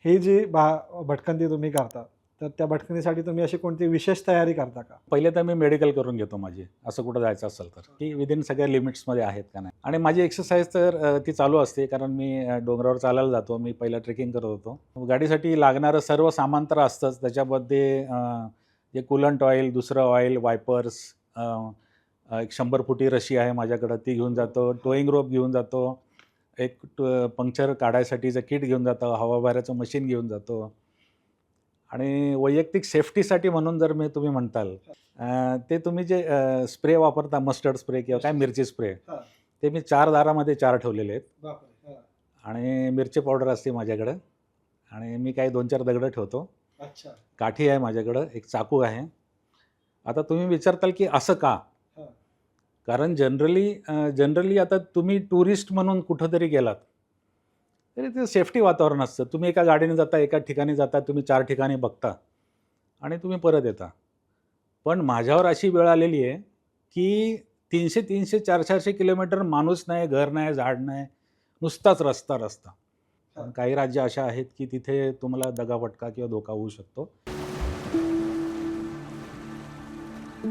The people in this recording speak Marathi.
ही जी भटकंती तुम्ही करता, तर त्या भटकंतीसाठी तुम्ही अशी कोणती विशेष तयारी करता का? पहिले तर मी मेडिकल करून घेतो माझी, असं कुठं जायचं असेल तर, की विदिन सगळ्या लिमिट्समध्ये आहेत का नाही. आणि माझी एक्सरसाइज तर ती चालू असते, कारण मी डोंगरावर चालायला जातो. मी पहिला ट्रेकिंग करत होतो. गाडीसाठी लागणारं सर्व सामान तर असतंच. त्याच्यामध्ये जे कूलंट ऑइल, दुसरं ऑइल, वायपर्स, एक 100 फुटी रशी आहे माझ्याकडं, ती घेऊन जातो. टोईंग रोप घेऊन जातो. एक पंक्चर काढायसाठीचं किट घेऊन जातो. हवाबाराचं मशीन घेऊन जातो. आणि वैयक्तिक सेफ्टीसाठी म्हणून जर तुम्ही म्हणताल, ते तुम्ही जे स्प्रे वापरता, मस्टर्ड स्प्रे किंवा काय मिरची स्प्रे, ते मी 4 दारामध्ये 4 ठेवलेले आहेत. बापरे! आणि मिरची पावडर असते माझ्याकडं. आणि मी काही 2-4 दगडं ठेवतो. अच्छा. काठी आहे माझ्याकडं, एक चाकू आहे. आता तुम्ही विचारताल की असं का? हां. कारण जनरली आता तुम्ही टुरिस्ट म्हणून कुठेतरी गेलात, तरी ते सेफ्टी वातावरण असतं. तुम्ही एका गाडीने जाता, एका ठिकाणी जाता, तुम्ही 4 ठिकाणी बघता आणि तुम्ही परत येता. पण माझ्यावर अशी वेळ आलेली आहे, की 300-300, 400-400 किलोमीटर माणूस नाही, घर नाही, झाड नाही, नुसताच रस्ता. पण काही राज्य अशा आहेत, की तिथे तुम्हाला दगाफटका किंवा धोका होऊ शकतो.